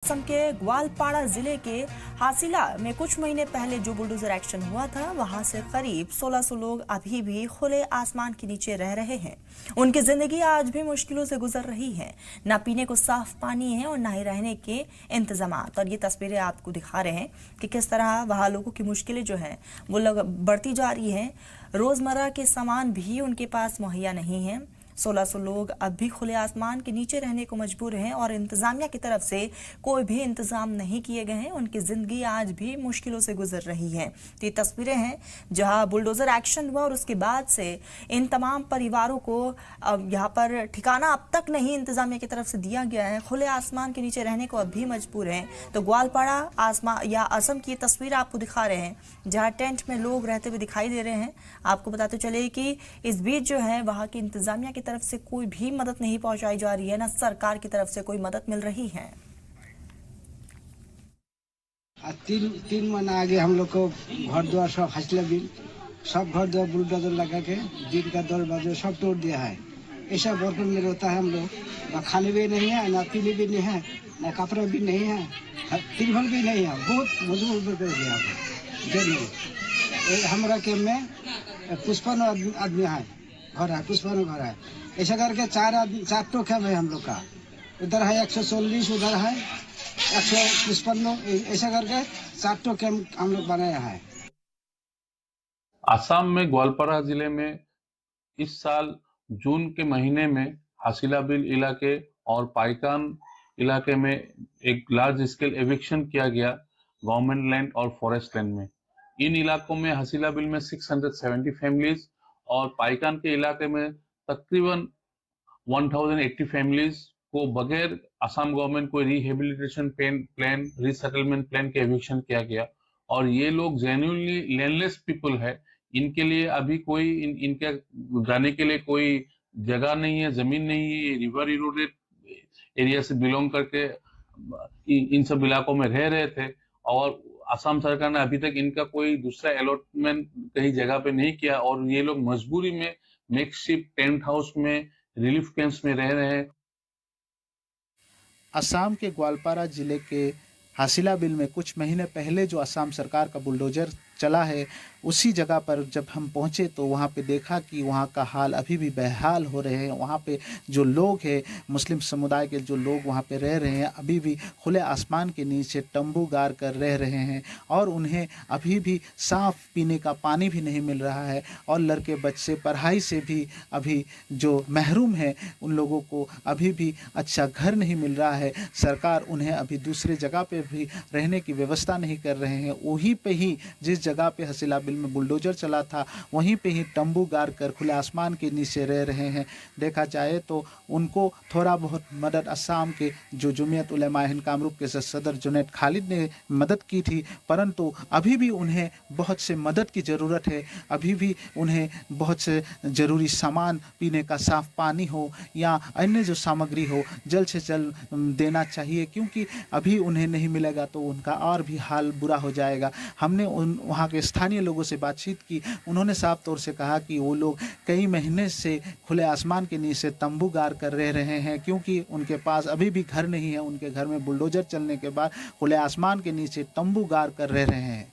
असम के ग्वालपाड़ा जिले के हासिला में कुछ महीने पहले जो बुलडोजर एक्शन हुआ था, वहां से करीब 1600 लोग अभी भी खुले आसमान के नीचे रह रहे हैं। उनकी जिंदगी आज भी मुश्किलों से गुजर रही है। न पीने को साफ पानी है और न ही रहने के इंतजामात। और ये तस्वीरें आपको दिखा रहे हैं कि किस तरह वहां लोगों की मुश्किलें जो है वो बढ़ती जा रही है। रोजमर्रा के सामान भी उनके पास मुहैया नहीं है। 1600 लोग अब भी खुले आसमान के नीचे रहने को मजबूर हैं और इंतजामिया की तरफ से कोई भी इंतजाम नहीं किए गए हैं। उनकी जिंदगी आज भी मुश्किलों से गुजर रही है। तो ये तस्वीरें हैं जहां बुलडोजर एक्शन हुआ और उसके बाद से इन तमाम परिवारों को यहाँ पर ठिकाना अब तक नहीं इंतजामिया की तरफ से दिया गया है। खुले आसमान के नीचे रहने को अब भी मजबूर हैं। तो ग्वालपाड़ा आसमान या असम की तस्वीर आपको दिखा रहे हैं जहाँ टेंट में लोग रहते हुए दिखाई दे रहे हैं। आपको बताते चले कि इस बीच जो है वहां की इंतजामिया की तरफ से कोई भी मदद नहीं पहुंचाई जा रही है, ना सरकार की तरफ से कोई मदद मिल रही है। तीन महीना आगे हम लोग को घर द्वार सब हासिला बिल सब घर द्वार बुलडोजर लगा के दिन का 10 बजे सब तोड़ दिया है। ऐसा बर्तन में रहता है हम लोग, ना खाने भी नहीं है, ना पीने भी नहीं है, ना कपड़ा भी नहीं है, तिरपल भी नहीं है। बहुत मजबूर कर दिया हमारा कैम्प में 55 आदमी है, घर है 55 घर है। ऐसा करके चार तो कैम्प है हम लोग का। उधर है 140, उधर है 155, ऐसा करके 4 तो कैम्प हम लोग बनाया है। असम में ग्वालपाड़ा जिले में इस साल जून के महीने में हासिलाबिल इलाके और पाइकान इलाके में एक लार्ज स्केल एविक्शन किया गया गवर्नमेंट लैंड और फॉरेस्ट लैंड में। इन इलाकों में हासिलाबिल में 670 फैमिलीज और पाइकान के इलाके में तकरीबन 1080 फैमिलीज को बगैर असम गवर्नमेंट को रिहेबिलिटेशन प्लान रीसेटलमेंट प्लान के एविक्शन किया गया। और ये लोग जेन्युइनली लैंडलेस पीपल है। इनके लिए अभी कोई इनके जाने के लिए कोई जगह नहीं है, जमीन नहीं है। रिवर इरोडेड एरिया से बिलोंग करके इन सब इलाकों में रह रहे थे और असम सरकार ने अभी तक इनका कोई दूसरा अलॉटमेंट कहीं जगह पे नहीं किया और ये लोग मजबूरी में मेकशिफ्ट टेंट हाउस में रिलीफ कैंप्स में रह रहे हैं। असम के ग्वालपाड़ा जिले के हासिलाबिल में कुछ महीने पहले जो असम सरकार का बुलडोजर चला है, उसी जगह पर जब हम पहुंचे तो वहां पे देखा कि वहां का हाल अभी भी बेहाल हो रहे हैं। वहां पे जो लोग हैं, मुस्लिम समुदाय के जो लोग वहां पे रह रहे हैं, अभी भी खुले आसमान के नीचे तंबू गाड़ कर रह रहे हैं और उन्हें अभी भी साफ पीने का पानी भी नहीं मिल रहा है। और लड़के बच्चे पढ़ाई से भी अभी जो महरूम हैं, उन लोगों को अभी भी अच्छा घर नहीं मिल रहा है। सरकार उन्हें अभी दूसरे जगह पे भी रहने की व्यवस्था नहीं कर रहे हैं। वहीं पे ही जिस जगह पे हासिलाबिल में बुलडोजर चला था, वहीं पे ही तंबू गाड़ कर खुले आसमान के नीचे रह रहे हैं। देखा जाए तो उनको थोड़ा बहुत मदद असम के जो जमीयत उलमा हिंद कामरूप के सदर जुनैद खालिद ने मदद की थी, परंतु अभी भी उन्हें बहुत से मदद की ज़रूरत है। अभी भी उन्हें बहुत से ज़रूरी सामान, पीने का साफ पानी हो या अन्य जो सामग्री हो, जल्द से जल्द देना चाहिए, क्योंकि अभी उन्हें नहीं मिलेगा तो उनका और भी हाल बुरा हो जाएगा। हमने वहाँ के स्थानीय लोगों से बातचीत की। उन्होंने साफ तौर से कहा कि वो लोग कई महीने से खुले आसमान के नीचे तंबू गाड़ कर रह रहे हैं, क्योंकि उनके पास अभी भी घर नहीं है। उनके घर में बुलडोजर चलने के बाद खुले आसमान के नीचे तंबू गाड़ कर रह रहे हैं।